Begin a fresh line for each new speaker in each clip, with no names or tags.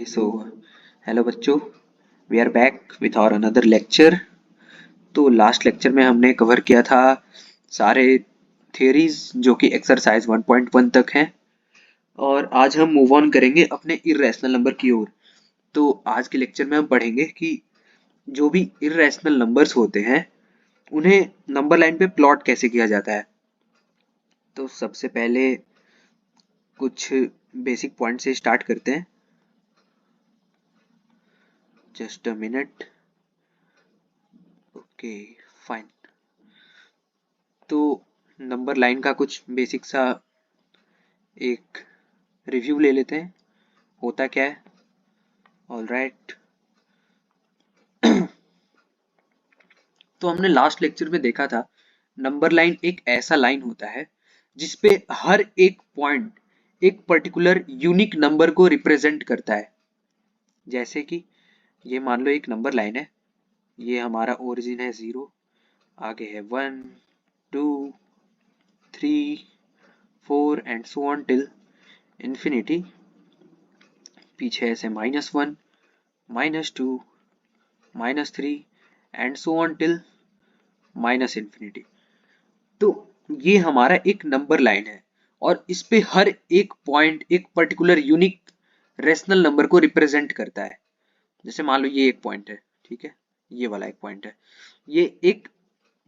So hello बच्चों, we are back with और another lecture. तो लास्ट लेक्चर में हमने कवर किया था सारे थियरीज जो कि एक्सरसाइज 1.1 तक हैं, और आज हम मूव ऑन करेंगे अपने इर्रेशनल नंबर की ओर। तो आज के लेक्चर में हम पढ़ेंगे कि जो भी इर्रेशनल नंबर्स होते हैं उन्हें नंबर लाइन पे प्लॉट कैसे किया जाता है। तो सबसे पहले कुछ बेसिक पॉइंट से स्टार्ट करते हैं। Just a minute. Okay, fine. तो नंबर लाइन का कुछ बेसिक सा एक रिव्यू ले लेते हैं, होता क्या है। ऑलराइट। तो हमने लास्ट लेक्चर में देखा था नंबर लाइन एक ऐसा लाइन होता है जिसपे हर एक पॉइंट एक पर्टिकुलर यूनिक नंबर को रिप्रेजेंट करता है। जैसे कि ये मान लो एक नंबर लाइन है, ये हमारा ओरिजिन है 0, आगे है 1, 2, 3, 4 and so on till infinity. पीछे ऐसे -1, -2, -3 and so on till -infinity. तो ये हमारा एक नंबर लाइन है और इस पे हर एक पॉइंट एक पर्टिकुलर यूनिक रेशनल नंबर को रिप्रेजेंट करता है। जैसे मान लो ये एक पॉइंट है, ठीक है, ये वाला एक पॉइंट है, ये एक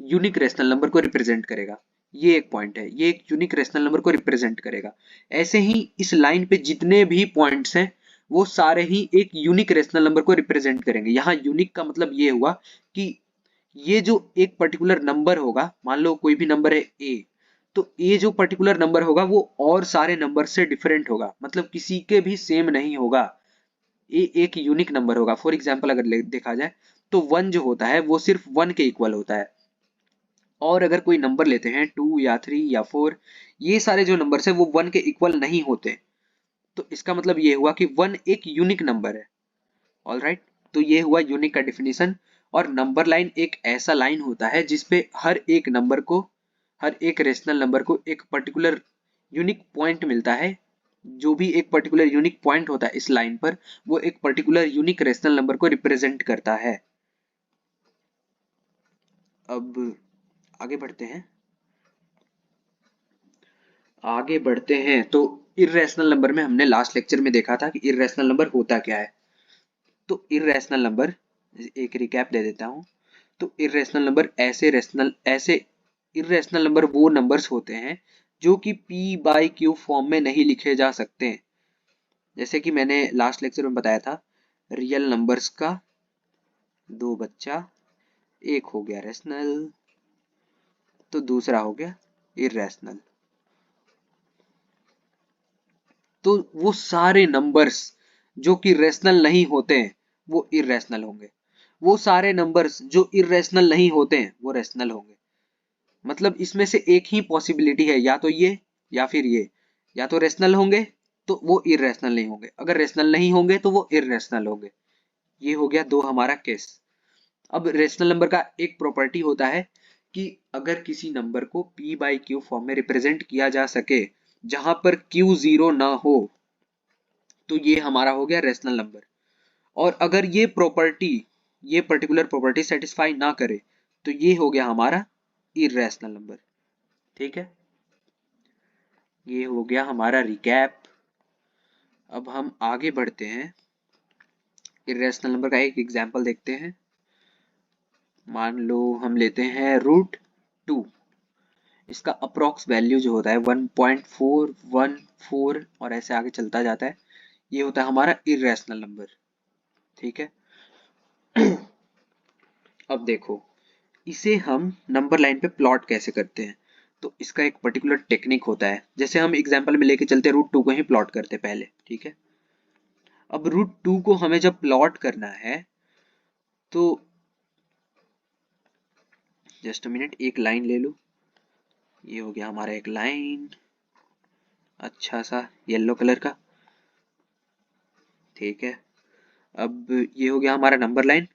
यूनिक रेशनल नंबर को रिप्रेजेंट करेगा। ये एक पॉइंट है, ये एक यूनिक रेशनल नंबर को रिप्रेजेंट करेगा। ऐसे ही इस लाइन पे जितने भी पॉइंट्स हैं वो सारे ही एक यूनिक रेशनल नंबर को रिप्रेजेंट करेंगे। यहाँ यूनिक का मतलब ये हुआ कि ये जो एक पर्टिकुलर नंबर होगा, मान लो कोई भी नंबर है ए, तो ये जो पर्टिकुलर नंबर होगा वो और सारे नंबर से डिफरेंट होगा, मतलब किसी के भी सेम नहीं होगा। ये एक यूनिक नंबर होगा। फॉर एग्जाम्पल अगर देखा जाए तो 1 जो होता है वो सिर्फ 1 के इक्वल होता है। और अगर कोई नंबर लेते हैं 2 या 3 या 4, ये सारे जो नंबर है वो 1 के इक्वल नहीं होते। तो इसका मतलब ये हुआ कि 1 एक यूनिक नंबर है। ऑलराइट, तो ये हुआ यूनिक का डिफिनीशन। और नंबर लाइन एक ऐसा लाइन होता है जिसपे हर एक नंबर को, हर एक रेशनल नंबर को एक पर्टिकुलर यूनिक पॉइंट मिलता है। जो भी एक पर्टिकुलर यूनिक पॉइंट होता है इस लाइन पर, वो एक पर्टिकुलर यूनिक रेशनल नंबर को रिप्रेजेंट करता है। अब आगे बढ़ते हैं। आगे बढ़ते हैं तो इर्रेशनल नंबर में हमने लास्ट लेक्चर में देखा था कि इर्रेशनल नंबर होता क्या है। तो इर्रेशनल नंबर, एक रिकैप दे देता हूँ। तो ऐसे इर्रेशनल नंबर वो नंबर्स होते हैं जो कि p बाई क्यू फॉर्म में नहीं लिखे जा सकते। जैसे कि मैंने लास्ट लेक्चर में बताया था, रियल नंबर्स का दो बच्चा, एक हो गया रेशनल तो दूसरा हो गया इर्रेशनल। तो वो सारे नंबर्स जो कि रेशनल नहीं होते हैं वो इर्रेशनल होंगे, वो सारे नंबर्स जो इर्रेशनल नहीं होते हैं वो रेशनल होंगे। मतलब इसमें से एक ही पॉसिबिलिटी है, या तो ये या फिर ये, या तो रेशनल होंगे तो वो इर्रेशनल नहीं होंगे, अगर रेशनल नहीं होंगे तो वो इर्रेशनल होंगे। ये हो गया दो हमारा केस। अब रेशनल नंबर का एक प्रॉपर्टी होता है कि अगर किसी नंबर को p बाई क्यू फॉर्म में रिप्रेजेंट किया जा सके जहां पर q जीरो ना हो, तो ये हमारा हो गया रेशनल नंबर। और अगर ये पर्टिकुलर प्रॉपर्टी सेटिस्फाई ना करे तो ये हो गया हमारा इर्रेशनल नंबर। ठीक है, ये हो गया हमारा रिकैप। अब हम आगे बढ़ते हैं, इर्रेशनल नंबर का एक एग्जांपल देखते हैं। मान लो हम लेते हैं √2। इसका अप्रोक्स वैल्यू जो होता है 1.414 और ऐसे आगे चलता जाता है। ये होता है हमारा इर्रेशनल नंबर। ठीक है। अब देखो, इसे हम नंबर लाइन पे प्लॉट कैसे करते हैं। तो इसका एक पर्टिकुलर टेक्निक होता है। जैसे हम एग्जांपल में लेके चलते हैं √2 को ही प्लॉट करते हैं पहले। ठीक है, अब √2 को हमें जब प्लॉट करना है तो जस्ट अ मिनट, एक लाइन ले लो। ये हो गया हमारा एक लाइन, अच्छा सा येलो कलर का। ठीक है, अब ये हो गया हमारा नंबर लाइन।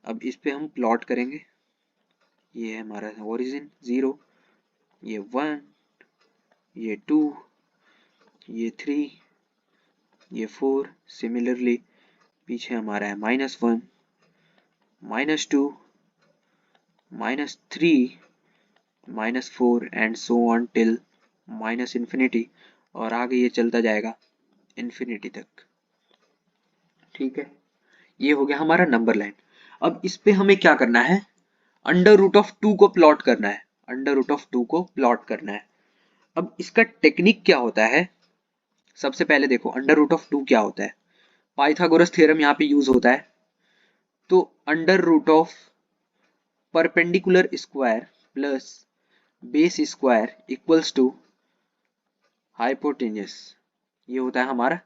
अब इस पे हम प्लॉट करेंगे। ये है हमारा ओरिजिन 0, ये 1, ये 2, ये 3, ये 4, सिमिलरली पीछे हमारा है -1, -2, -3, -4 and so on till -infinity, और आगे ये चलता जाएगा इन्फिनिटी तक। ठीक है, ये हो गया हमारा नंबर लाइन। अब इस पे हमें क्या करना है, √2 को प्लॉट करना है, √2 को प्लॉट करना है। अब इसका टेक्निक क्या होता है, सबसे पहले देखो √2 क्या होता है, पाइथागोरस थ्योरम यहाँ पे यूज होता है। तो √ perpendicular square plus base square equals to hypotenuse, ये होता है हमारा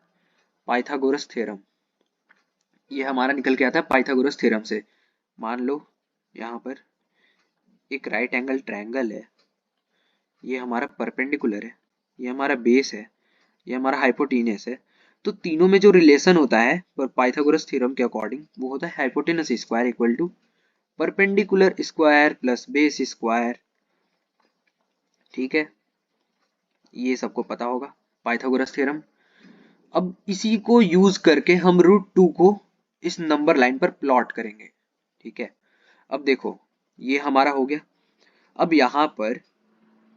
पाइथागोरस थ्योरम। ये हमारा निकल के आता है पाइथागोरस थ्योरम से। मान लो यहाँ पर एक राइट एंगल ट्रायंगल है, ये हमारा परपेंडिकुलर है, ये हमारा बेस है, ये हमारा हाइपोटेन्यूस है। तो तीनों में जो रिलेशन होता है पर पाइथागोरस थ्योरम के अकॉर्डिंग वो होता है hypotenuse square equal to perpendicular square plus base square. ठीक है, ये सबको पता होगा पाइथागोरस थ्योरम। अब इसी को यूज करके हम √2 को इस नंबर लाइन पर प्लॉट करेंगे। ठीक है, अब देखो ये हमारा हो गया। अब यहाँ पर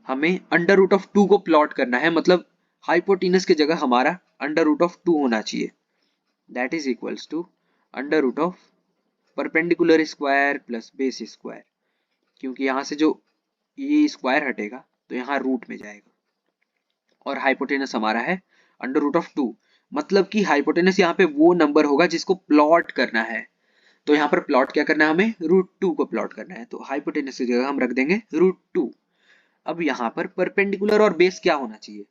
हमें √2 को प्लॉट करना है, मतलब हाइपोटेनस की जगह हमारा √2 होना चाहिए, that is equals to √ perpendicular square plus base square, क्योंकि यहाँ से जो ये स्क्वायर हटेगा तो यहाँ रूट में जाएगा, और हाइपोटेनस हमारा है √2, मतलब कि हाइपोटेनस यहाँ पे वो नंबर होगा जिसको प्लॉट करना है। तो यहाँ पर प्लॉट क्या करना है, हमें √2 को प्लॉट करना है, तो हाइपोटेनस की जगह हम रख देंगे √2। अब यहाँ पर परपेंडिकुलर और बेस क्या होना चाहिए,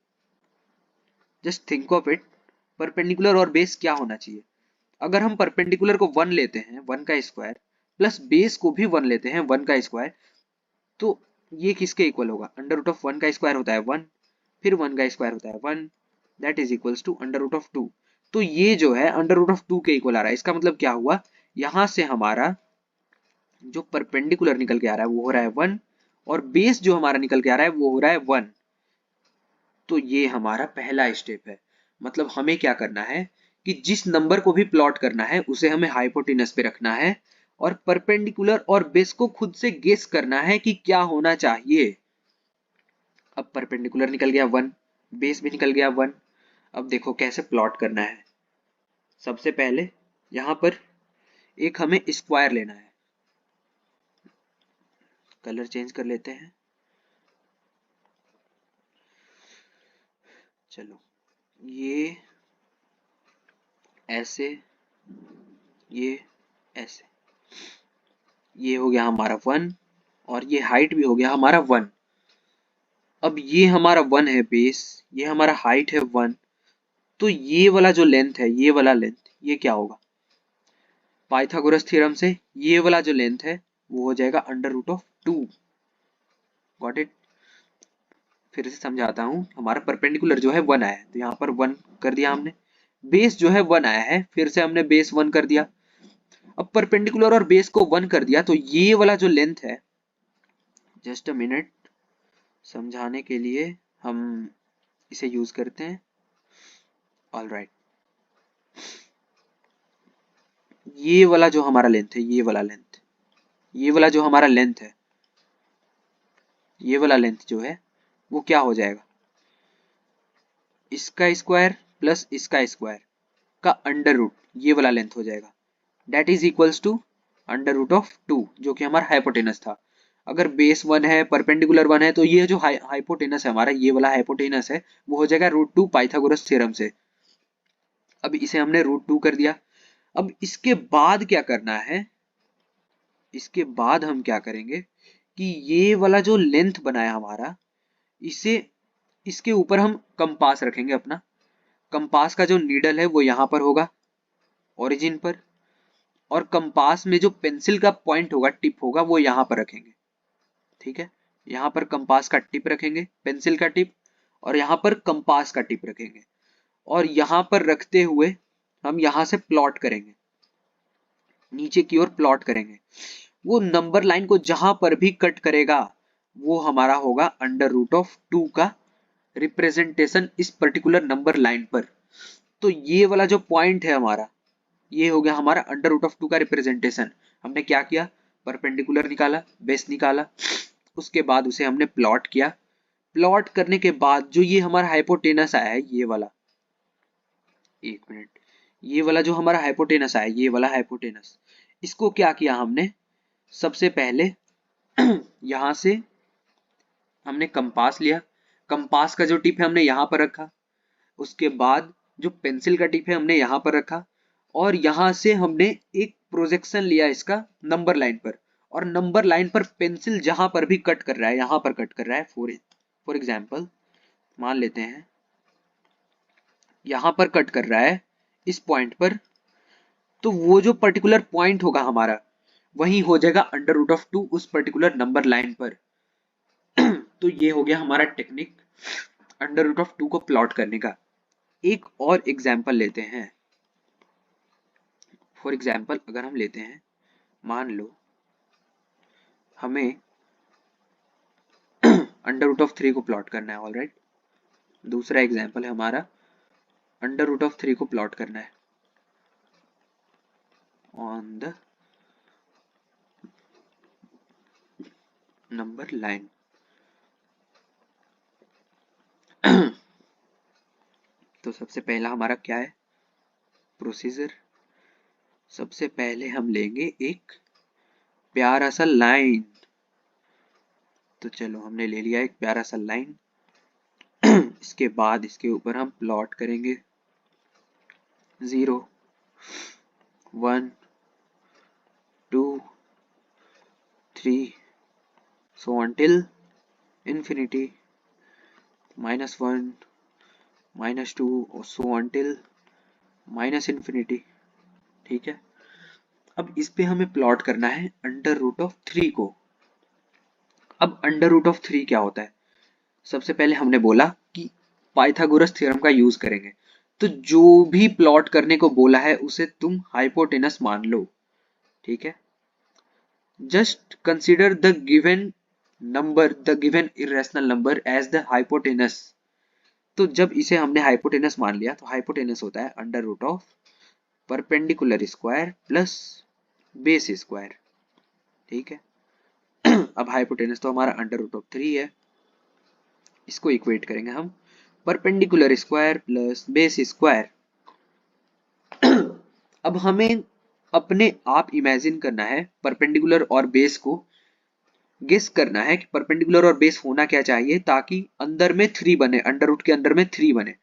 just think of it, perpendicular और बेस क्या होना चाहिए। अगर हम परपेंडिकुलर को 1 लेते हैं 1 का स्क्वायर, प्लस बेस को भी 1 लेते हैं 1 का स्क्वायर, तो ये किसके इक्वल होगा, √1 का स्क्वायर होता है 1, फिर 1 का स्क्वायर होता है 1, दैट इज इक्वल्स टू √2। तो ये जो है √2 के इक्वल आ रहा है। इसका मतलब क्या हुआ, यहां से हमारा जो परपेंडिकुलर निकल के आ रहा है वो हो रहा है 1, और बेस जो हमारा निकल के आ रहा है वो हो रहा है 1। तो ये हमारा पहला स्टेप है। मतलब हमें क्या करना है कि जिस नंबर को भी प्लॉट करना है उसे हमें हाइपोटेनस पे रखना है, और परपेंडिकुलर और बेस को खुद से गेस करना है कि क्या होना चाहिए। अब परपेंडिकुलर निकल गया 1, बेस भी निकल गया 1। अब देखो कैसे प्लॉट करना है। सबसे पहले यहां पर एक हमें स्क्वायर लेना है, कलर चेंज कर लेते हैं। चलो ये ऐसे, ये ऐसे, ये हो गया हमारा 1, और ये हाइट भी हो गया हमारा 1। अब ये हमारा 1 है बेस, ये हमारा हाइट है 1, तो ये वाला जो लेंथ है, ये वाला लेंथ, ये क्या होगा, पाइथागोरस थ्योरम से ये वाला जो लेंथ है वो हो जाएगा √2। Got it. फिर से समझाता हूँ, हमारा परपेंडिकुलर जो है 1 आया है, तो यहाँ पर 1 कर दिया हमने। बेस जो है 1 आया है, फिर से हमने बेस 1 कर दिया। अब परपेंडिकुलर और बेस को 1 कर दिया, तो ये वाला जो लेंथ है, जस्ट अ मिनट, समझाने के लिए हम इसे यूज करते हैं। ऑल राइट, ये वाला जो हमारा लेंथ है, ये वाला लेंथ, ये वाला जो हमारा लेंथ है, ये वाला लेंथ जो है वो क्या हो जाएगा, इसका स्क्वायर प्लस इसका स्क्वायर का अंडर रूट, ये वाला लेंथ हो जाएगा, दैट इज इक्वल्स टू √2, जो कि हमारा हाइपोटेनस था। अगर बेस 1 है, परपेंडिकुलर 1 है, तो ये जो हाइपोटेनस है हमारा, ये वाला हाइपोटेनस है, वो हो जाएगा √2 पाइथागोरस थ्योरम से। अब इसे हमने √2 कर दिया। अब इसके बाद क्या करना है, इसके बाद हम क्या करेंगे कि ये वाला जो लेंथ बनाया हमारा, इसे, इसके ऊपर हम कंपास रखेंगे अपना। कंपास का जो नीडल है वो यहाँ पर होगा, ओरिजिन पर, और कंपास में जो पेंसिल का पॉइंट होगा, टिप होगा, वो यहाँ पर रखेंगे। ठीक है, यहाँ पर कंपास का टिप रखेंगे, पेंसिल का टिप, और यहाँ पर कंपास का टिप रखेंगे, और यहाँ पर रखते हुए हम यहाँ से प्लॉट करेंगे, नीचे की ओर प्लॉट करेंगे। वो नंबर लाइन को जहां पर भी कट करेगा वो हमारा होगा √2 का रिप्रेजेंटेशन इस पर्टिकुलर नंबर लाइन पर। तो ये वाला जो पॉइंट है हमारा, ये हो गया हमारा अंडर रूट ऑफ 2 का रिप्रेजेंटेशन। हमने क्या किया, परपेंडिकुलर निकाला, बेस निकाला, उसके बाद उसे हमने प्लॉट किया। प्लॉट करने के बाद जो ये हमारा हाइपोटेनस आया है, ये वाला, एक मिनट, ये वाला जो हमारा हाइपोटेनस आया, ये वाला हाइपोटेनस, इसको क्या किया हमने, सबसे पहले यहां से हमने कंपास लिया, कंपास का जो टिप है हमने यहाँ पर रखा, उसके बाद जो पेंसिल का टिप है हमने यहाँ पर रखा, और यहाँ से हमने एक प्रोजेक्शन लिया इसका नंबर लाइन पर, और नंबर लाइन पर पेंसिल जहां पर भी कट कर रहा है, यहाँ पर कट कर रहा है, फॉर एग्जाम्पल मान लेते हैं यहाँ पर कट कर रहा है इस पॉइंट पर, तो वो जो पर्टिकुलर पॉइंट होगा हमारा वही हो जाएगा अंडर रूट ऑफ 2 उस पर्टिकुलर नंबर लाइन पर। तो ये हो गया हमारा टेक्निक अंडर रूट ऑफ 2 को प्लॉट करने का। एक और एग्जाम्पल लेते हैं। फॉर एग्जाम्पल अगर हम लेते हैं, मान लो हमें अंडर रूट ऑफ 3 को प्लॉट करना है, ऑलराइट। दूसरा एग्जाम्पल है हमारा अंडर रूट ऑफ 3 को प्लॉट करना है ऑन द नंबर लाइन। तो सबसे पहला हमारा क्या है प्रोसीजर, सबसे पहले हम लेंगे एक प्यारा सा लाइन। तो चलो हमने ले लिया एक प्यारा सा लाइन। इसके बाद इसके ऊपर हम प्लॉट करेंगे 0 1 2 3 so until infinity, -1 -2 और so until -infinity। ठीक है, अब इस पे हमें प्लॉट करना है अंडर रूट ऑफ 3 को। अब अंडर रूट ऑफ 3 क्या होता है, सबसे पहले हमने बोला कि पाइथागोरस थ्योरम का यूज करेंगे। तो जो भी प्लॉट करने को बोला है उसे तुम हाइपोटेनस मान लो, ठीक है। Just consider the given number, the given irrational number as the hypotenuse. तो जब इसे हमने हाइपोटेनस मान लिया तो हाइपोटेनस होता है under root of perpendicular square plus base square, ठीक है। अब हाइपोटेनस तो हमारा अंडर रूट ऑफ 3 है, इसको इक्वेट करेंगे हम perpendicular square plus base square. अब हमें अपने आप इमेजिन करना है परपेंडिकुलर और बेस को, गेस करना है कि परपेंडिकुलर और बेस होना क्या चाहिए ताकि अंदर में 3 बने, अंडर रूट के अंदर में 3 बने।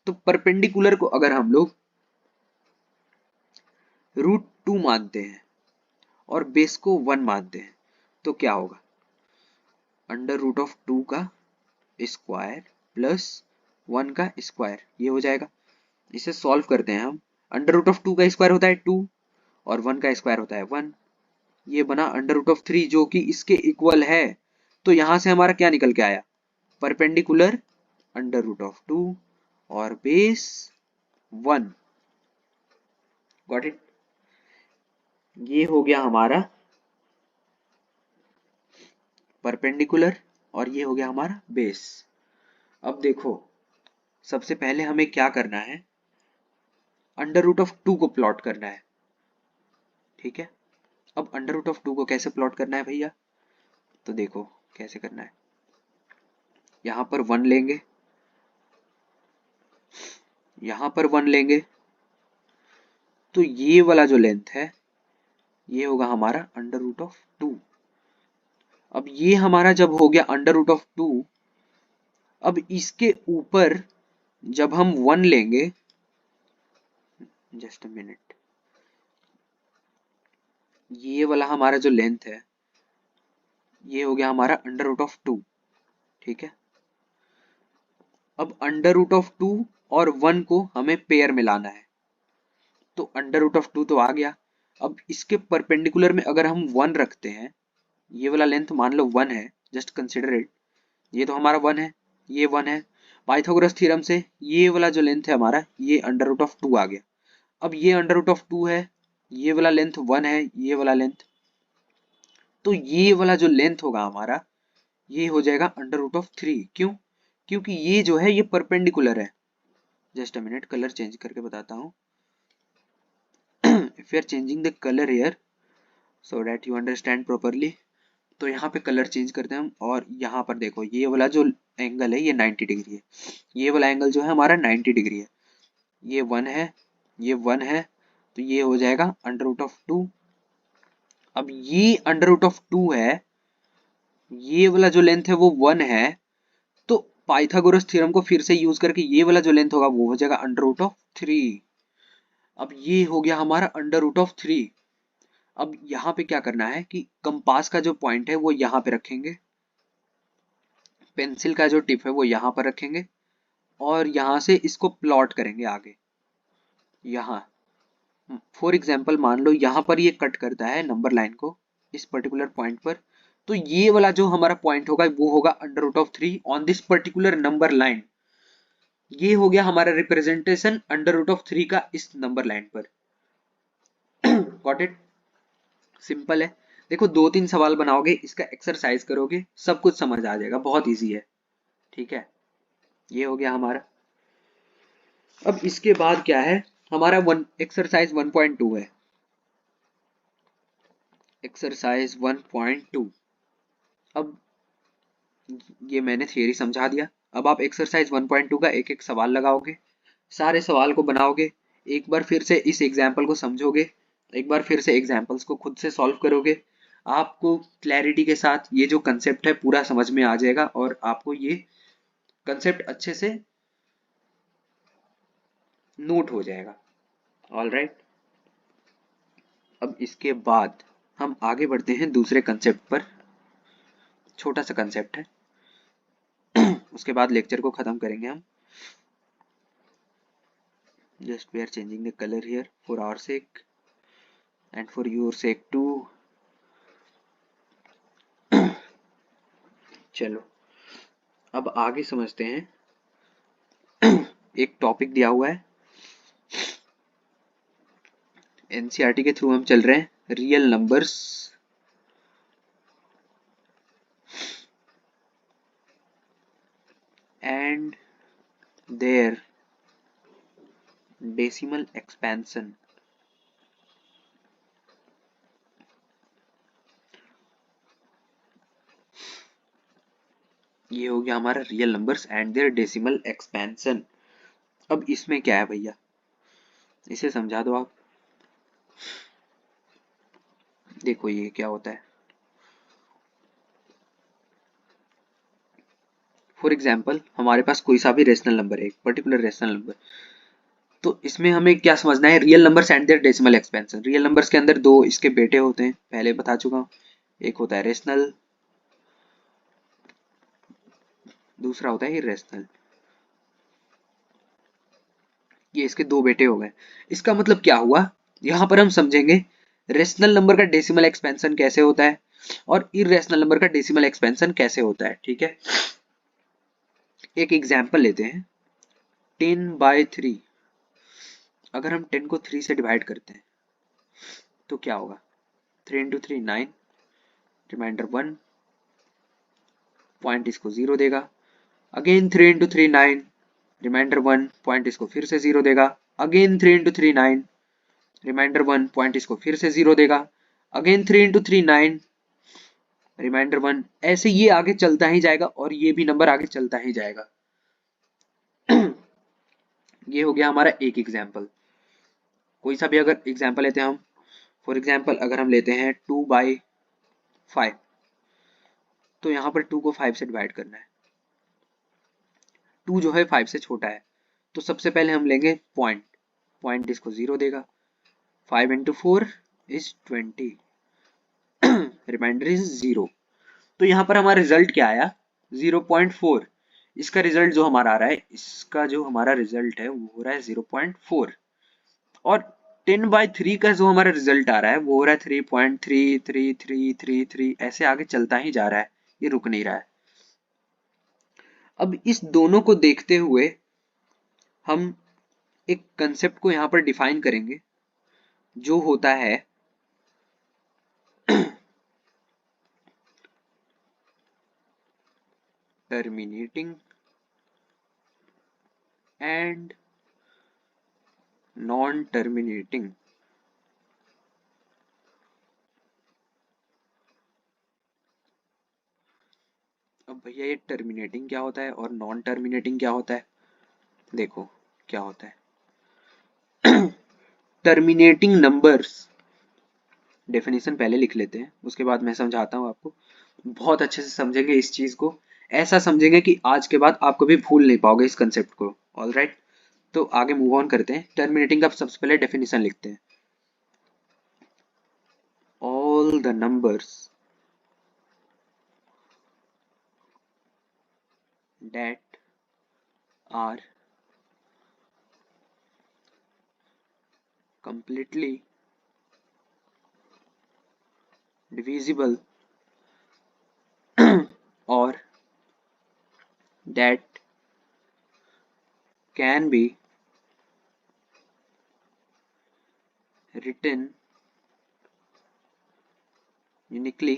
तो परपेंडिकुलर को अगर हम लोग √2 मानते हैं और बेस को 1 मानते हैं तो क्या होगा, अंडर रूट ऑफ 2 का स्क्वायर प्लस 1 का स्क्वायर, ये हो जाएगा। इसे सॉल्व करते हैं हम, अंडर रूट ऑफ 2 का स्क्वायर होता है 2 और 1 का स्क्वायर होता है 1, ये बना अंडर रूट ऑफ 3 जो कि इसके इक्वल है। तो यहां से हमारा क्या निकल के आया, परपेंडिकुलर अंडर रूट ऑफ 2 और बेस 1। गॉट इट, ये हो गया हमारा परपेंडिकुलर और ये हो गया हमारा बेस। अब देखो सबसे पहले हमें क्या करना है, अंडर रूट ऑफ 2 को प्लॉट करना है, ठीक है। अब अंडर रूट ऑफ 2 को कैसे प्लॉट करना है भैया, तो देखो कैसे करना है, यहां पर 1 लेंगे, यहां पर 1 लेंगे, तो ये वाला जो लेंथ है ये होगा हमारा अंडर रूट ऑफ 2। अब ये हमारा जब हो गया अंडर रूट ऑफ 2, अब इसके ऊपर जब हम 1 लेंगे, जस्ट अ मिनट, ये वाला हमारा जो लेंथ है ये हो गया हमारा अंडर रूट ऑफ 2, ठीक है। अब अंडर रूट ऑफ 2 और 1 को हमें पेयर में लाना है, तो अंडर रूट ऑफ 2 तो आ गया। अब इसके परपेंडिकुलर में अगर हम 1 रखते हैं, ये वाला लेंथ मान लो 1 है, जस्ट कंसिडर इट, ये तो हमारा 1 है, ये 1 है, पाइथागोरस थ्योरम से ये वाला जो लेंथ है हमारा ये अंडर रूट ऑफ 2 आ गया। अब ये अंडर रूट ऑफ 2 है, ये वाला लेंथ 1 है, ये वाला लेंथ, तो ये वाला जो लेंथ होगा हमारा ये हो जाएगा अंडर रूट ऑफ 3। क्यों, क्योंकि ये जो है ये परपेंडिकुलर है। Just a minute, colour change करके बताता हूं। If you are changing the colour here so that you understand properly, तो यहाँ पे कलर चेंज करते हैं हम, और यहाँ पर देखो ये वाला जो एंगल है ये 90 डिग्री है, ये वाला एंगल जो है हमारा 90 डिग्री है, ये 1 है, ये 1 है, तो ये हो जाएगा अंडर रूट ऑफ 2। अब ये अंडर रूट ऑफ 2 है, ये वाला जो लेंथ है वो 1 है, तो पाइथागोरस थ्योरम को फिर से यूज करके ये वाला जो लेंथ होगा वो हो जाएगा अंडर रूट ऑफ 3। अब ये हो गया हमारा अंडर रूट ऑफ 3। अब यहाँ पे क्या करना है कि कंपास का जो पॉइंट है वो यहाँ पे रखेंगे, पेंसिल का जो टिप है वो यहाँ पर रखेंगे, और यहाँ से इसको प्लॉट करेंगे आगे। यहाँ फॉर एग्जाम्पल मान लो यहाँ पर ये कट करता है नंबर लाइन को इस पर्टिकुलर पॉइंट पर, तो ये वाला जो हमारा पॉइंट होगा वो होगा under root of 3 on this particular number line. ये हो गया हमारा रिप्रेजेंटेशन अंडर रूट ऑफ 3 का इस नंबर लाइन पर। Got it? सिंपल है। देखो 2-3 सवाल बनाओगे, इसका एक्सरसाइज करोगे, सब कुछ समझ आ जाएगा, बहुत इजी है। ठीक है, ये हो गया हमारा। अब इसके बाद क्या है हमारा एक्सरसाइज 1.2 है। एक्सरसाइज 1.2, अब ये मैंने थियरी समझा दिया। अब आप एक्सरसाइज 1.2 का एक एक सवाल लगाओगे, सारे सवाल को बनाओगे, एक बार फिर से इस एग्जाम्पल को समझोगे, एक बार फिर से एग्जाम्पल्स को खुद से सॉल्व करोगे, आपको क्लैरिटी के साथ ये जो कंसेप्ट है पूरा समझ में आ जाएगा, और आपको ये कंसेप्ट अच्छे से नोट हो जाएगा। ऑल राइट, अब इसके बाद हम आगे बढ़ते हैं दूसरे कंसेप्ट पर। छोटा सा कंसेप्ट है, उसके बाद लेक्चर को खत्म करेंगे हम। Just we are changing the colour here for our sake and for your sake too. चलो अब आगे समझते हैं। एक टॉपिक दिया हुआ है, एनसीईआरटी के थ्रू हम चल रहे हैं, real numbers and their decimal expansion. ये हो गया हमारा real numbers and their decimal expansion. अब इसमें क्या है भैया, इसे समझा दो आप। देखो ये क्या होता है, फॉर एग्जाम्पल हमारे पास कोई सा भी रेशनल नंबर है, एक पर्टिकुलर रेशनल नंबर, तो इसमें हमें क्या समझना है, real numbers and their decimal expansion. Real numbers के अंदर दो इसके बेटे होते हैं, पहले बता चुका हूँ, एक होता है रेशनल, दूसरा होता है इरेशनल। ये इसके दो बेटे हो गए। इसका मतलब क्या हुआ, यहाँ पर हम समझेंगे रेशनल नंबर का डेसिमल एक्सपेंशन कैसे होता है और इरेशनल नंबर का डेसिमल एक्सपेंशन कैसे होता है। ठीक है, एक एग्जाम्पल लेते हैं, 10/3। अगर हम 10 को 3 से डिवाइड करते हैं तो क्या होगा, 3 इंटू 3 9, रिमाइंडर 1, पॉइंट इसको 0 देगा। अगेन 3 इंटू 3 9, रिमाइंडर 1, पॉइंट इसको फिर से 0 देगा। अगेन 3 इंटू 3 9, रिमाइंडर 1, पॉइंट इसको फिर से 0 देगा। Again 3 into 3 9, reminder 1। ऐसे ये आगे चलता ही जाएगा और ये भी नंबर आगे चलता ही जाएगा। ये हो गया हमारा एक एग्जाम्पल। कोई सा भी अगर एग्जाम्पल लेते हैं हम, फॉर एग्जाम्पल अगर हम लेते हैं 2/5, तो यहाँ पर 2 को 5 से डिवाइड करना है। 2 जो है 5 से छोटा है, तो सबसे पहले हम लेंगे पॉइंट, पॉइंट इसको 0 देगा। 5 इंटू 4 इज 20, रिमाइंडर इज 0। तो यहाँ पर हमारा रिजल्ट क्या आया, 0.4। इसका रिजल्ट जो हमारा आ रहा है, इसका जो हमारा रिजल्ट है वो हो रहा है 0.4, और 10/3 का जो हमारा रिजल्ट आ रहा है वो हो रहा है 3.333333, ऐसे आगे चलता ही जा रहा है, ये रुक नहीं रहा है। अब इस दोनों को देखते हुए हम एक कंसेप्ट को यहाँ पर डिफाइन करेंगे, जो होता है टर्मिनेटिंग एंड नॉन टर्मिनेटिंग। अब भैया ये टर्मिनेटिंग क्या होता है और नॉन टर्मिनेटिंग क्या होता है, देखो क्या होता है। टर्मिनेटिंग नंबर्स, डेफिनेशन पहले लिख लेते हैं उसके बाद मैं समझाता हूँ आपको, बहुत अच्छे से समझेंगे इस चीज को, ऐसा समझेंगे कि आज के बाद आप कभी भूल नहीं पाओगे इस कंसेप्ट को। ऑल राइट, तो आगे मूव ऑन करते हैं। टर्मिनेटिंग का सबसे पहले डेफिनेशन लिखते हैं। All the numbers that are completely divisible or that can be written uniquely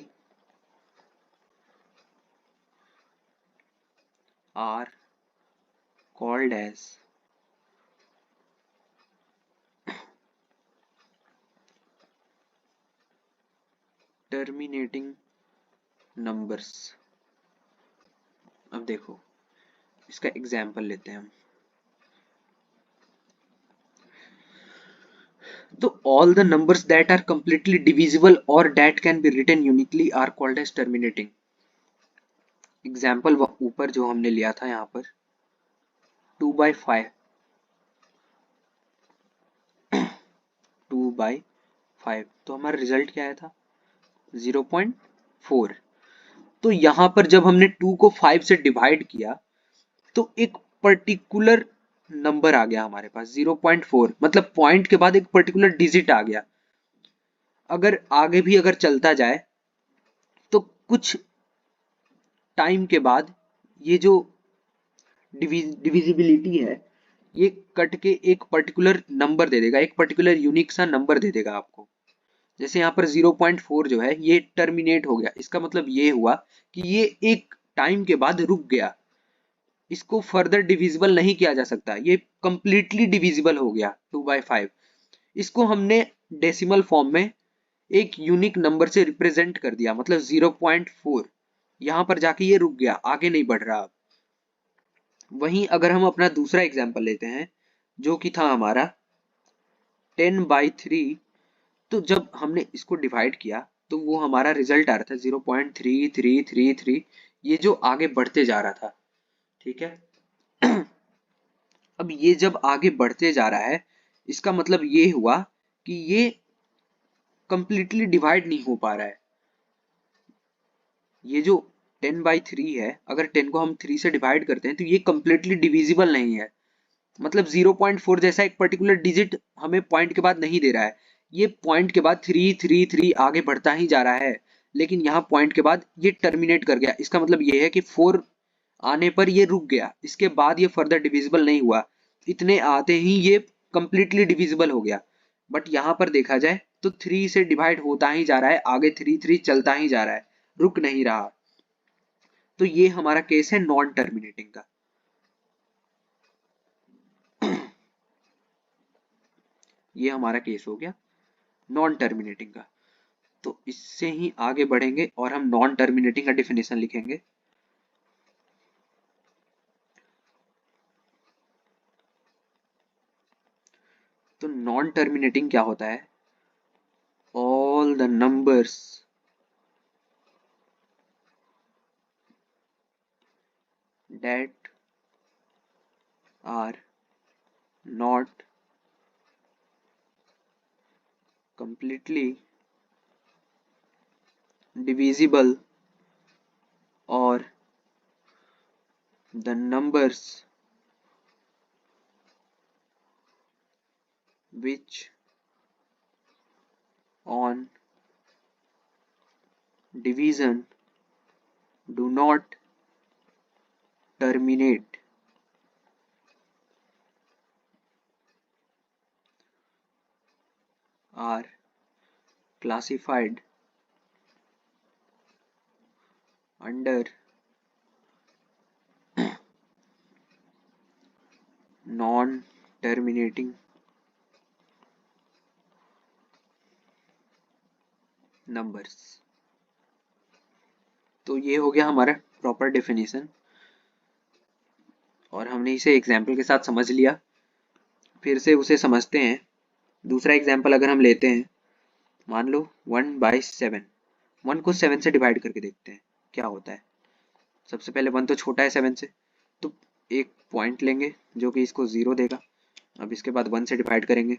are called as terminating numbers। अब देखो इसका एग्जाम्पल लेते हैं हम। तो all the numbers that are completely divisible or that can be written uniquely are called as terminating। Example ऊपर जो हमने लिया था यहाँ पर 2/5, 2/5, तो हमारा रिजल्ट क्या आया था 0.4। तो यहाँ पर जब हमने 2 को 5 से डिवाइड किया तो एक पर्टिकुलर नंबर आ गया हमारे पास 0.4, मतलब पॉइंट के बाद एक पर्टिकुलर डिजिट आ गया। अगर आगे भी अगर चलता जाए तो कुछ टाइम के बाद ये जो डिविजिबिलिटी है ये कट के एक पर्टिकुलर नंबर दे देगा, एक पर्टिकुलर यूनिक सा नंबर दे देगा आपको। जैसे यहाँ पर 0.4 जो है ये टर्मिनेट हो गया, इसका मतलब ये हुआ कि ये एक टाइम के बाद रुक गया, इसको फर्दर डिविजिबल नहीं किया जा सकता, ये कंप्लीटली डिविजिबल हो गया 2/5। इसको हमने डेसिमल फॉर्म में एक यूनिक नंबर से रिप्रेजेंट कर दिया, मतलब 0.4। यहां पर जाके ये रुक गया, आगे नहीं बढ़ रहा। वहीं अगर हम अपना दूसरा एग्जांपल लेते हैं जो कि था हमारा 10/3, तो जब हमने इसको डिवाइड किया तो वो हमारा रिजल्ट आ रहा था 0.3333, ये जो आगे बढ़ते जा रहा था। ठीक है। अब ये जब आगे बढ़ते जा रहा है इसका मतलब ये हुआ कि ये कंप्लीटली डिवाइड नहीं हो पा रहा है। ये जो 10/3 है, अगर 10 को हम 3 से डिवाइड करते हैं तो ये कंप्लीटली डिविजिबल नहीं है, मतलब 0.4 जैसा एक पर्टिकुलर डिजिट हमें पॉइंट के बाद नहीं दे रहा है। ये पॉइंट के बाद 333 आगे बढ़ता ही जा रहा है, लेकिन यहाँ पॉइंट के बाद ये टर्मिनेट कर गया। इसका मतलब ये है कि 4 आने पर ये रुक गया, इसके बाद ये फर्दर डिविजिबल नहीं हुआ, इतने आते ही ये कंप्लीटली डिविजिबल हो गया। बट यहाँ पर देखा जाए तो 3 से डिवाइड होता ही जा रहा है, आगे 3 चलता ही जा रहा है, रुक नहीं रहा। तो ये हमारा केस है नॉन टर्मिनेटिंग का। ये हमारा केस हो गया नॉन टर्मिनेटिंग का। तो इससे ही आगे बढ़ेंगे और हम नॉन टर्मिनेटिंग का डिफिनेशन लिखेंगे। तो नॉन टर्मिनेटिंग क्या होता है, all the numbers that are not completely divisible or the numbers which on division do not terminate are classified under non-terminating numbers। तो ये हो गया हमारा प्रॉपर डेफिनेशन, और हमने इसे एग्जाम्पल के साथ समझ लिया। फिर से उसे समझते हैं। दूसरा एग्जाम्पल अगर हम लेते हैं, मान लो 1/7, 1 को 7 से डिवाइड करके देखते हैं क्या होता है। सबसे पहले 1 तो छोटा है 7 से, तो एक पॉइंट लेंगे जो कि इसको 0 देगा। अब इसके बाद 1 से डिवाइड करेंगे,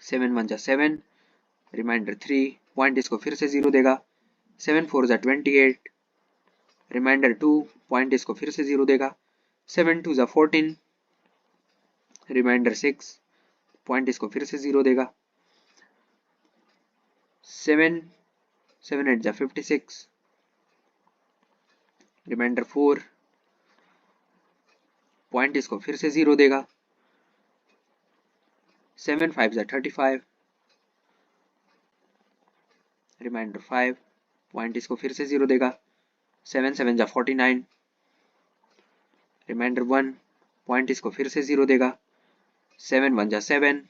7 1 जा 7, रिमाइंडर 3, पॉइंट इसको फिर से 0 देगा। 7 4 जा 28, रिमाइंडर 2, पॉइंट इसको फिर से 0 देगा। 7 2 जा 14, रिमाइंडर 6, पॉइंट इसको फिर से 0 देगा। 7 7 8 जा 56, रिमाइंडर 4, पॉइंट इसको फिर से 0 देगा। 7 5 जा 35, रिमाइंडर 5, पॉइंट इसको फिर से 0 देगा। 7 7 जा 49, रिमाइंडर 1, पॉइंट इसको फिर से 0 देगा। 7 1 जा 7,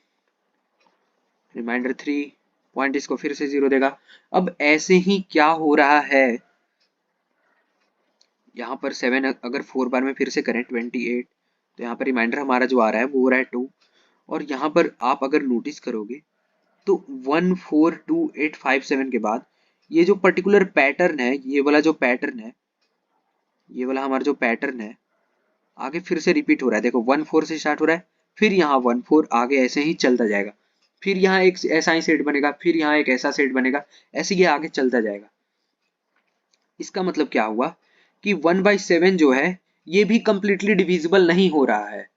रिमाइंडर 3, पॉइंट इसको फिर से 0 देगा। अब ऐसे ही क्या हो रहा है, यहाँ पर 7 अगर 4 बार में फिर से करें 28, तो यहाँ पर रिमाइंडर हमारा जो आ रहा है वो हो रहा है 2। और यहाँ पर आप अगर नोटिस करोगे तो 1 4 2 8 5 7 के बाद ये जो पर्टिकुलर पैटर्न है, ये वाला जो पैटर्न है, ये वाला हमारा जो पैटर्न है आगे फिर से रिपीट हो रहा है। देखो 1 4 से स्टार्ट हो रहा है, फिर यहाँ 1 4, आगे ऐसे ही चलता जाएगा। फिर यहाँ एक ऐसा ही सेट बनेगा, फिर यहाँ एक ऐसा सेट बनेगा, ऐसे ये आगे चलता जाएगा। इसका मतलब क्या हुआ कि 1/7 जो है ये भी कंप्लीटली डिविजिबल नहीं हो रहा है।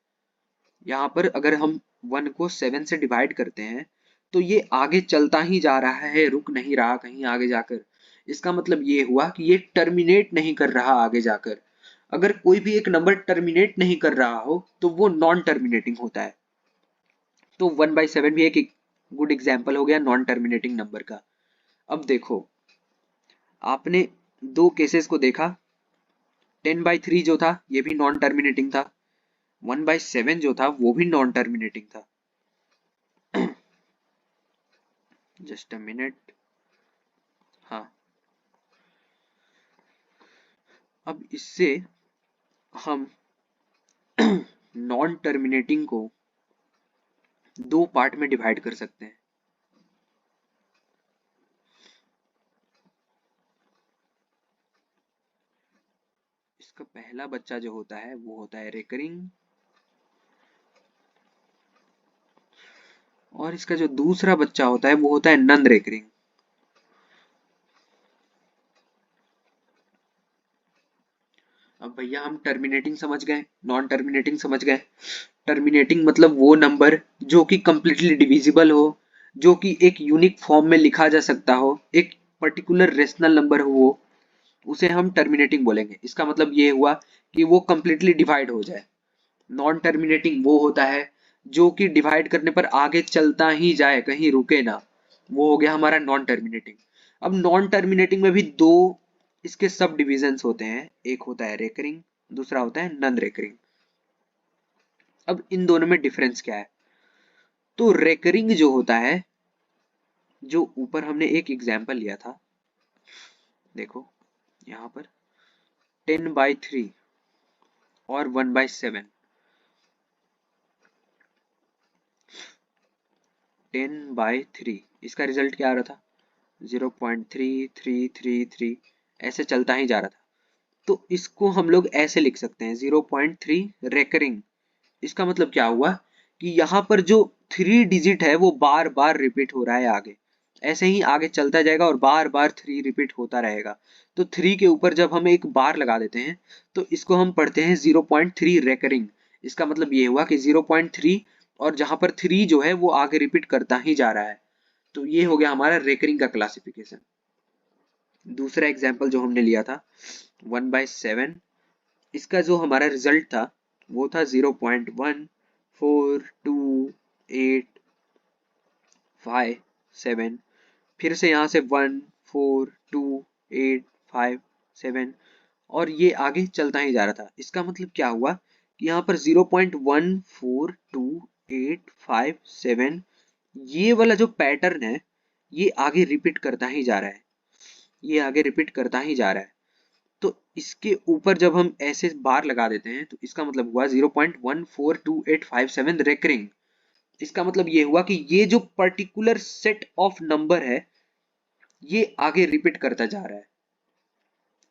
यहाँ पर अगर हम 1 को 7 से डिवाइड करते हैं तो ये आगे चलता ही जा रहा है, रुक नहीं रहा कहीं आगे जाकर। इसका मतलब ये हुआ कि ये टर्मिनेट नहीं कर रहा आगे जाकर। अगर कोई भी एक नंबर टर्मिनेट नहीं कर रहा हो तो वो नॉन टर्मिनेटिंग होता है। तो 1/7 भी एक गुड एग्जाम्पल हो गया नॉन टर्मिनेटिंग नंबर का। अब देखो, आपने दो केसेस को देखा। 10/3 जो था ये भी नॉन टर्मिनेटिंग था, 1/7 जो था वो भी नॉन टर्मिनेटिंग था। Just a minute. हाँ, अब इससे हम नॉन टर्मिनेटिंग को दो पार्ट में डिवाइड कर सकते हैं। इसका पहला बच्चा जो होता है वो होता है रेकरिंग, और इसका जो दूसरा बच्चा होता है वो होता है नॉन रेकरिंग। अब भैया हम टर्मिनेटिंग समझ गए, नॉन टर्मिनेटिंग समझ गए। टर्मिनेटिंग मतलब वो नंबर जो कि कंप्लीटली डिविजिबल हो, जो कि एक यूनिक फॉर्म में लिखा जा सकता हो, एक पर्टिकुलर रेशनल नंबर हो, वो उसे हम टर्मिनेटिंग बोलेंगे। इसका मतलब ये हुआ कि वो कंप्लीटली डिवाइड हो जाए। नॉन टर्मिनेटिंग वो होता है जो कि डिवाइड करने पर आगे चलता ही जाए, कहीं रुके ना, वो हो गया हमारा नॉन टर्मिनेटिंग। अब नॉन टर्मिनेटिंग में भी दो इसके सब डिविजन्स होते हैं, एक होता है रेकरिंग, दूसरा होता है नॉन रेकरिंग। अब इन दोनों में डिफरेंस क्या है? तो रेकरिंग जो होता है, जो ऊपर हमने एक एग्जांपल लिया था, देखो यहाँ पर 10/3 और 1/7, 10/3 इसका रिजल्ट क्या आ रहा था, 0.3333, ऐसे चलता ही जा रहा था। तो इसको हम लोग ऐसे लिख सकते हैं 0.3 रेकरिंग। इसका मतलब क्या हुआ कि यहाँ पर जो 3 डिजिट है वो बार बार रिपीट हो रहा है आगे, ऐसे ही आगे चलता जाएगा और बार बार 3 रिपीट होता रहेगा। तो 3 के ऊपर जब हम एक बार लगा देते हैं तो इसको हम पढ़ते हैं 0.3 रेकरिंग। इसका मतलब ये हुआ कि 0.3 और जहां पर 3 जो है वो आगे रिपीट करता ही जा रहा है। तो ये हो गया हमारा रेकरिंग का क्लासिफिकेशन। दूसरा एग्जाम्पल जो हमने लिया था 1/7, इसका जो हमारा रिजल्ट था वो था 0.142857। फिर से यहाँ से 14285 और ये आगे चलता ही जा रहा था। इसका मतलब क्या हुआ कि यहाँ पर 0.14285 ये वाला जो पैटर्न है ये आगे रिपीट करता ही जा रहा है, ये आगे रिपीट करता ही जा रहा है। तो इसके ऊपर जब हम ऐसे बार लगा देते हैं तो इसका मतलब हुआ 0.142857 रेकरिंग। इसका मतलब ये हुआ कि ये जो पर्टिकुलर सेट ऑफ नंबर है ये आगे रिपीट करता जा रहा है,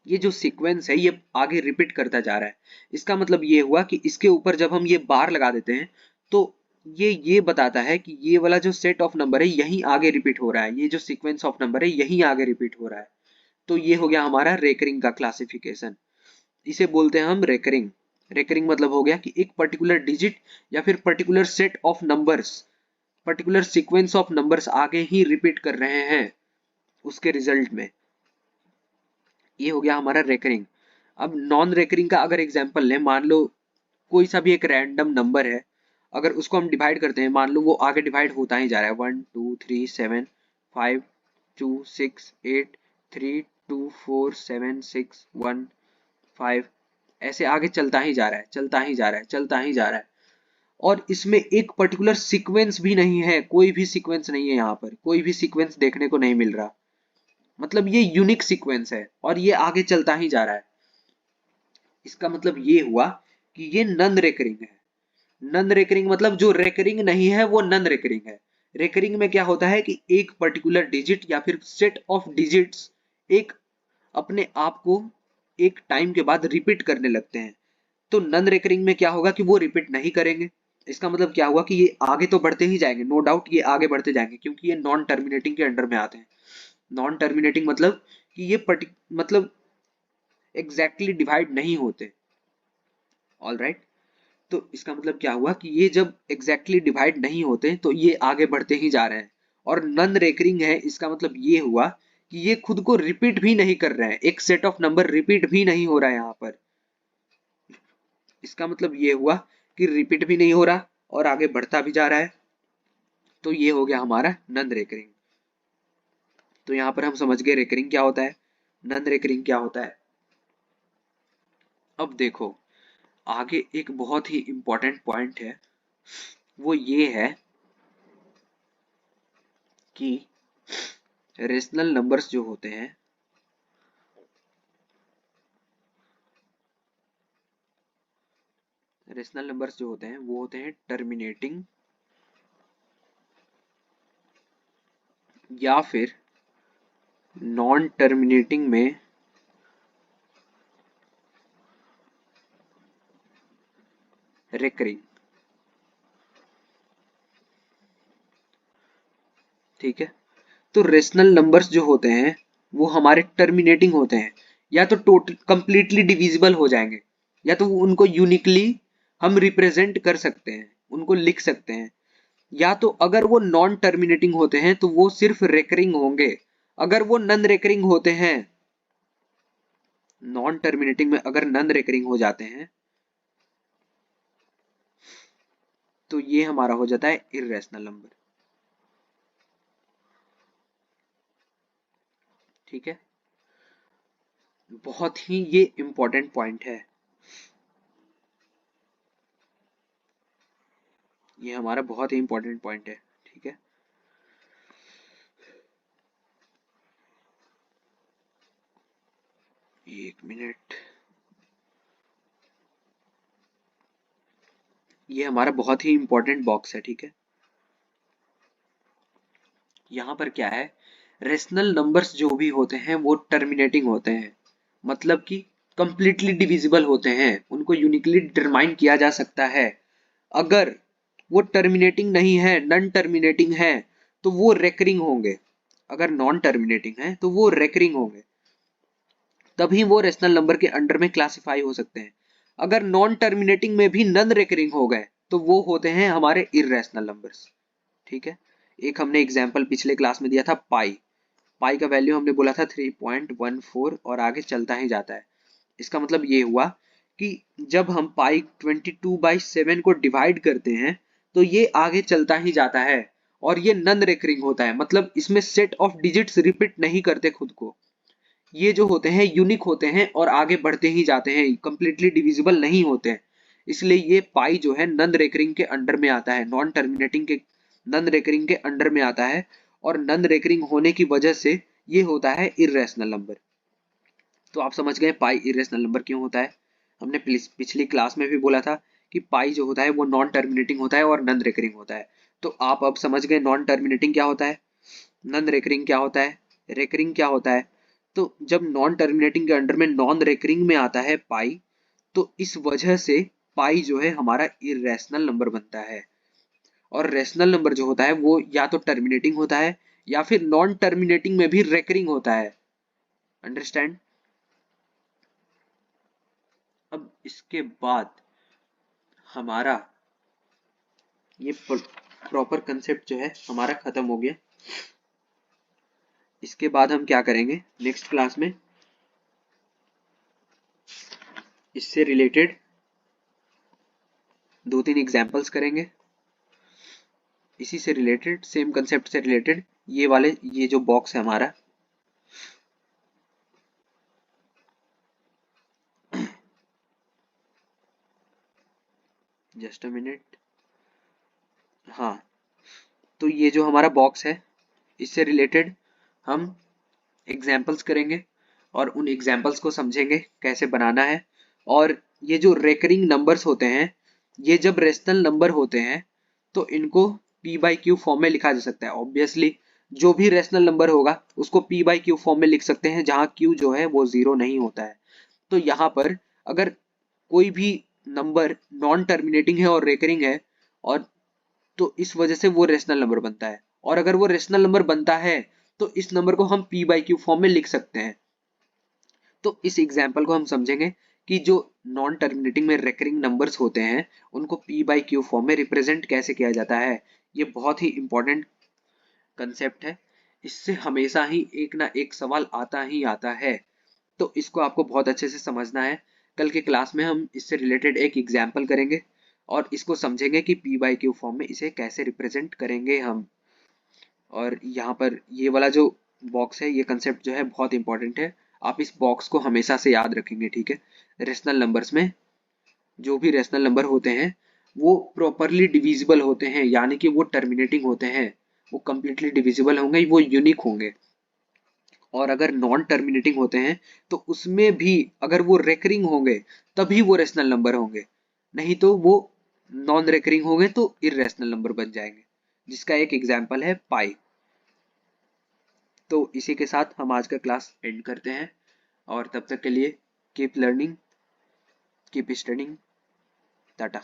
ये जो सीक्वेंस है ये आगे रिपीट करता जा रहा है। इसका मतलब ये हुआ कि इसके ऊपर जब हम ये बार लगा देते हैं तो ये बताता है कि ये वाला जो सेट ऑफ नंबर है यही आगे रिपीट हो रहा है, ये जो सीक्वेंस ऑफ नंबर है यही आगे रिपीट हो रहा है। तो ये हो गया हमारा रेकरिंग का क्लासिफिकेशन, इसे बोलते हैं हम रेकरिंग। रेकरिंग मतलब हो गया कि एक पर्टिकुलर डिजिट या फिर particular set of numbers, particular sequence of numbers आगे ही रिपीट कर रहे हैं उसके रिजल्ट में। ये हो गया हमारा रेकरिंग। अब नॉन रेकरिंग का अगर एग्जांपल लें, मान लो कोई सा भी एक रैंडम नंबर है, अगर उसको हम डिवाइड करते हैं, मान लो वो आगे डिवाइड होता ही जा रहा है 1 2 3 7 5 2 6 8 3 2 4 7 6 1 5, ऐसे आगे चलता ही जा रहा है, चलता ही जा रहा है, चलता ही जा रहा है। और इसमें एक पर्टिकुलर सीक्वेंस भी नहीं है, कोई भी सीक्वेंस नहीं है, यहाँ पर कोई भी सीक्वेंस देखने को नहीं मिल रहा, मतलब ये यूनिक सीक्वेंस है और ये आगे चलता ही जा रहा है। इसका मतलब ये हुआ कि ये नॉन रेकरिंग है। नॉन रेकरिंग मतलब जो रेकरिंग नहीं है वो नॉन रेकरिंग है। रेकरिंग में क्या होता है कि एक पर्टिकुलर डिजिट या फिर सेट ऑफ डिजिट्स एक अपने आप को एक टाइम के बाद रिपीट करने लगते हैं। तो नॉन रेकरिंग में क्या होगा कि वो रिपीट नहीं करेंगे। इसका मतलब क्या हुआ कि ये आगे तो बढ़ते ही जाएंगे, नो डाउट ये आगे बढ़ते जाएंगे, क्योंकि ये नॉन टर्मिनेटिंग के अंडर में आते हैं। नॉन टर्मिनेटिंग मतलब कि ये मतलब एग्जैक्टली डिवाइड नहीं होते। ऑल राइट, तो इसका मतलब क्या हुआ कि ये जब एग्जैक्टली डिवाइड नहीं होते तो ये आगे बढ़ते ही जा रहे हैं। और नॉन रेकरिंग है, इसका मतलब ये हुआ कि ये खुद को रिपीट भी नहीं कर रहे हैं, एक सेट ऑफ नंबर रिपीट भी नहीं हो रहा है यहाँ पर। इसका मतलब ये हुआ कि रिपीट भी नहीं हो रहा और आगे बढ़ता भी जा रहा है। तो ये हो गया हमारा नॉन रेकरिंग। तो यहाँ पर हम समझ गए रेकरिंग क्या होता है, नॉन रेकरिंग क्या होता है। अब देखो आगे एक बहुत ही इंपॉर्टेंट पॉइंट है, वो ये है कि रेशनल नंबर्स जो होते हैं, रेशनल नंबर्स जो होते हैं वो होते हैं टर्मिनेटिंग या फिर नॉन टर्मिनेटिंग में रेकरिंग। ठीक है, तो रेशनल नंबर्स जो होते हैं वो हमारे टर्मिनेटिंग होते हैं, या तो टोटल कंप्लीटली डिविजिबल हो जाएंगे, या तो उनको यूनिकली हम रिप्रेजेंट कर सकते हैं, उनको लिख सकते हैं। या तो अगर वो नॉन टर्मिनेटिंग होते हैं तो वो सिर्फ रेकरिंग होंगे। अगर वो नॉन रेकरिंग होते हैं, नॉन टर्मिनेटिंग में अगर नॉन रेकरिंग हो जाते हैं तो ये हमारा हो जाता है इर्रेशनल नंबर। ठीक है, बहुत ही ये इंपॉर्टेंट पॉइंट है, ये हमारा बहुत ही इंपॉर्टेंट पॉइंट है। ठीक है, एक मिनट, ये हमारा बहुत ही इंपॉर्टेंट बॉक्स है। ठीक है, यहाँ पर क्या है, रेशनल नंबर्स जो भी होते हैं वो टर्मिनेटिंग होते हैं, मतलब कि कंप्लीटली डिविजिबल होते हैं, उनको यूनिकली डिटरमाइन किया जा सकता है। अगर वो टर्मिनेटिंग नहीं है, नॉन टर्मिनेटिंग है, तो वो रेकरिंग होंगे। अगर नॉन टर्मिनेटिंग है तो वो रेकरिंग होंगे, तभी वो रेशनल नंबर के अंडर में क्लासिफाई हो सकते हैं। अगर नॉन टर्मिनेटिंग में भी नॉन रेकरिंग हो गए तो वो होते हैं हमारे इर्रेशनल नंबर्स। ठीक है, एक हमने एग्जांपल पिछले क्लास में दिया था पाई। पाई का वैल्यू हमने बोला था 3.14 और आगे चलता ही जाता है। इसका मतलब ये हुआ कि जब हम पाई 22/7 को डिवाइड करते हैं तो ये आगे चलता ही जाता है और ये नॉन रेकरिंग होता है, मतलब इसमें सेट ऑफ डिजिट्स रिपीट नहीं करते खुद को, ये जो होते हैं यूनिक होते हैं और आगे बढ़ते ही जाते हैं, कंप्लीटली डिविजिबल नहीं होते हैं। इसलिए ये पाई जो है नॉन रेकरिंग के अंडर में आता है, नॉन टर्मिनेटिंग के नॉन रेकरिंग के अंडर में आता है, और नॉन रेकरिंग होने की वजह से ये होता है इर्रेशनल नंबर। तो आप समझ गए पाई इरेशनल नंबर क्यों होता है। हमने पिछली क्लास में भी बोला था कि पाई जो होता है वो नॉन टर्मिनेटिंग होता है और नॉन रेकरिंग होता है। तो आप अब समझ गए नॉन टर्मिनेटिंग क्या होता है, नॉन रेकरिंग क्या होता है, रेकरिंग क्या होता है। तो जब नॉन टर्मिनेटिंग के अंडर में नॉन रेकरिंग में आता है पाई, तो इस वजह से पाई जो है हमारा इरेशनल नंबर बनता है। और रेशनल नंबर जो होता है वो या तो टर्मिनेटिंग होता है या फिर नॉन टर्मिनेटिंग में भी रेकरिंग होता है। अंडरस्टैंड। अब इसके बाद हमारा ये प्रॉपर कंसेप्ट जो है हमारा खत्म हो गया। इसके बाद हम क्या करेंगे नेक्स्ट क्लास में, इससे रिलेटेड 2-3 एग्जांपल्स करेंगे, इसी से रिलेटेड सेम कंसेप्ट से रिलेटेड ये वाले, ये जो बॉक्स है हमारा, जस्ट अ मिनट, हाँ, तो ये जो हमारा बॉक्स है इससे रिलेटेड हम एग्जाम्पल्स करेंगे और उन एग्जाम्पल्स को समझेंगे कैसे बनाना है। और ये जो रेकरिंग नंबर्स होते हैं, ये जब रेशनल नंबर होते हैं तो इनको p बाई क्यू फॉर्म में लिखा जा सकता है। ऑब्वियसली जो भी रेशनल नंबर होगा उसको p बाई क्यू फॉर्म में लिख सकते हैं जहां q जो है वो 0 नहीं होता है। तो यहाँ पर अगर कोई भी नंबर नॉन टर्मिनेटिंग है और रेकरिंग है, और तो इस वजह से वो रेशनल नंबर बनता है। और अगर वो रेशनल नंबर बनता है तो इस नंबर को हम p बाई क्यू फॉर्म में लिख सकते हैं। तो इस एग्जाम्पल को हम समझेंगे कि जो नॉन टर्मिनेटिंग में रेकरिंग नंबर्स होते हैं उनको p बाई क्यू फॉर्म में रिप्रेजेंट कैसे किया जाता है। ये बहुत ही इंपॉर्टेंट कंसेप्ट है, इससे हमेशा ही एक ना एक सवाल आता ही आता है। तो इसको आपको बहुत अच्छे से समझना है। कल के क्लास में हम इससे रिलेटेड एक एग्जाम्पल करेंगे और इसको समझेंगे कि p बाई क्यू फॉर्म में इसे कैसे रिप्रेजेंट करेंगे हम। और यहाँ पर ये वाला जो बॉक्स है, ये कंसेप्ट जो है बहुत इंपॉर्टेंट है, आप इस बॉक्स को हमेशा से याद रखेंगे, ठीक है। रेशनल नंबर्स में जो भी रेशनल नंबर होते हैं वो प्रॉपरली डिविजिबल होते हैं, यानी कि वो टर्मिनेटिंग होते हैं, वो कंप्लीटली डिविजिबल होंगे, वो यूनिक होंगे। और अगर नॉन टर्मिनेटिंग होते हैं तो उसमें भी अगर वो रेकरिंग होंगे तभी वो रेशनल नंबर होंगे, नहीं तो वो नॉन रेकरिंग होंगे तो इरेशनल नंबर बन जाएंगे, जिसका एक एग्जाम्पल है पाई। तो इसी के साथ हम आज का क्लास एंड करते हैं और तब तक के लिए keep learning, keep studying, Tata.